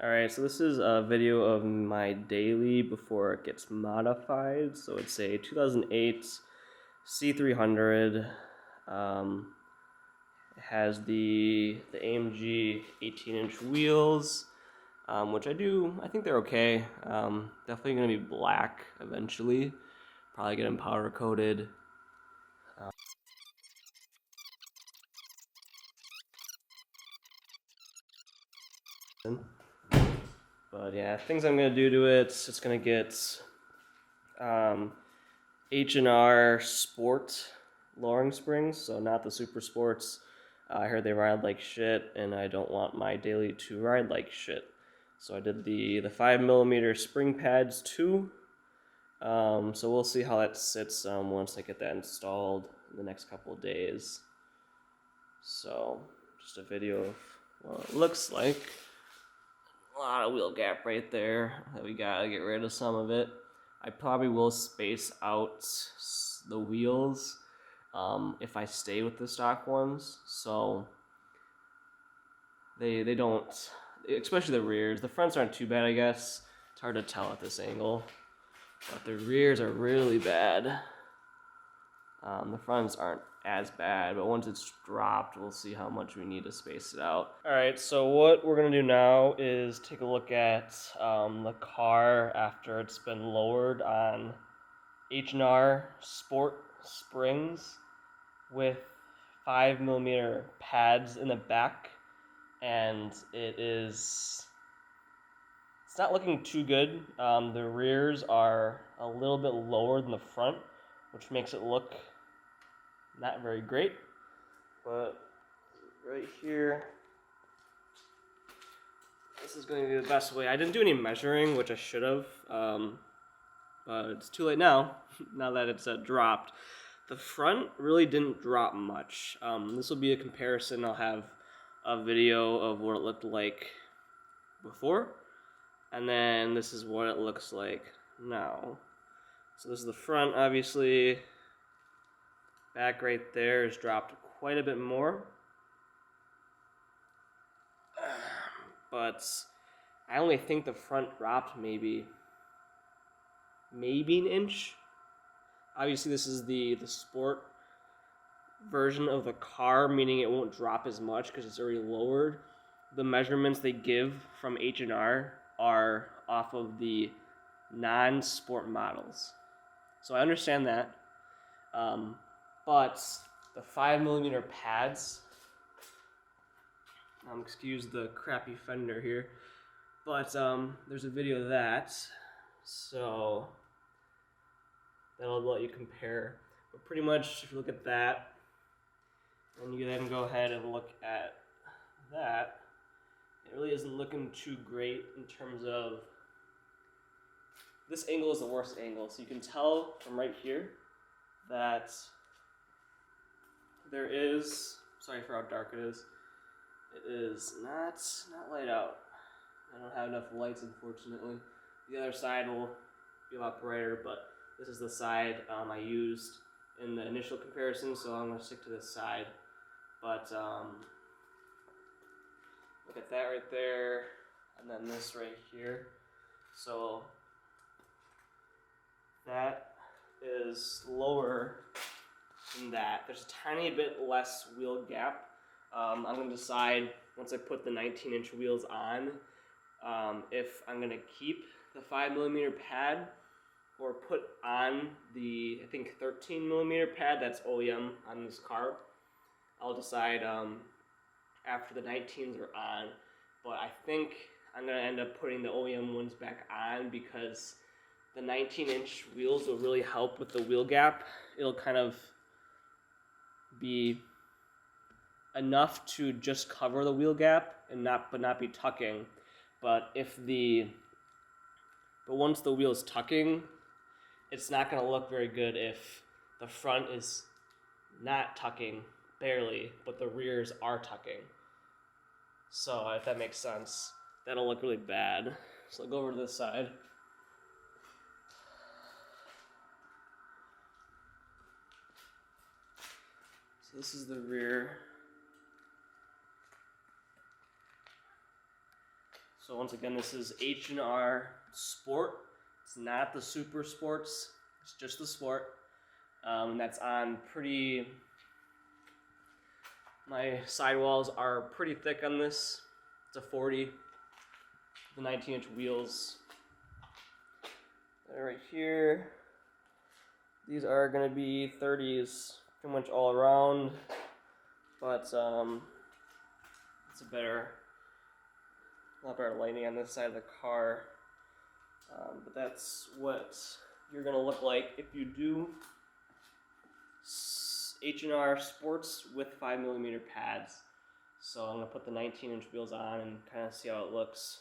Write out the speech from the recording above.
Alright, so this is a video of my daily before it gets modified. So it's a 2008 C300. It has the AMG 18-inch wheels, which I think they're okay. Definitely going to be black eventually. Probably get them powder coated. But yeah, things I'm gonna do to it. It's gonna get H&R Sport lowering springs, so not the Super Sports. I heard they ride like shit, and I don't want my daily to ride like shit. So I did the 5mm spring pads too. So we'll see how that sits once I get that installed in the next couple of days. So just a video of what it looks like. A lot of wheel gap right there that we gotta get rid of some of it. I probably will space out the wheels if I stay with the stock ones, so they don't, especially the rears. The fronts aren't too bad, I guess. It's hard to tell at this angle, but the rears are really bad. The fronts aren't as bad, but once it's dropped, we'll see how much we need to space it out. All right, so what we're gonna do now is take a look at the car after it's been lowered on H&R Sport springs with 5mm pads in the back, and it's not looking too good. The rears are a little bit lower than the front, which makes it look not very great, but right here, this is going to be the best way. I didn't do any measuring, which I should have, but it's too late now, now that it's dropped. The front really didn't drop much. This will be a comparison. I'll have a video of what it looked like before, and then this is what it looks like now. So this is the front, obviously. Back right there is dropped quite a bit more. But I only think the front dropped maybe an inch. Obviously this is the sport version of the car, meaning it won't drop as much because it's already lowered. The measurements they give from H&R are off of the non-sport models. So I understand that. But the 5mm pads, excuse the crappy fender here, but there's a video of that, so that'll let you compare. But pretty much, if you look at that, and you then go ahead and look at that, it really isn't looking too great in terms of, this angle is the worst angle, so you can tell from right here that there is, sorry for how dark it is not light out. I don't have enough lights, unfortunately. The other side will be a lot brighter, but this is the side I used in the initial comparison, so I'm going to stick to this side. But look at that right there, and then this right here. So that is lower than that. There's a tiny bit less wheel gap. I'm going to decide once I put the 19-inch wheels on if I'm going to keep the 5mm pad or put on the, I think, 13mm pad that's OEM on this car. I'll decide after the 19s are on, but I think I'm going to end up putting the OEM ones back on because the 19-inch wheels will really help with the wheel gap. It'll kind of be enough to just cover the wheel gap and not be tucking. But once the wheel is tucking, it's not going to look very good if the front is not tucking barely, but the rears are tucking. So if that makes sense, that'll look really bad. So I'll go over to this side. So this is the rear. So So once again, this is H&R Sport. It's not the Super Sports. It's just the Sport. That's on pretty. My sidewalls are pretty thick on this. It's a 40. The 19-inch wheels. Right here. These are going to be 30s pretty much all around. But it's a lot better lighting on this side of the car. But that's what you're going to look like if you do H&R Sports with 5mm pads. So I'm going to put the 19-inch wheels on and kind of see how it looks.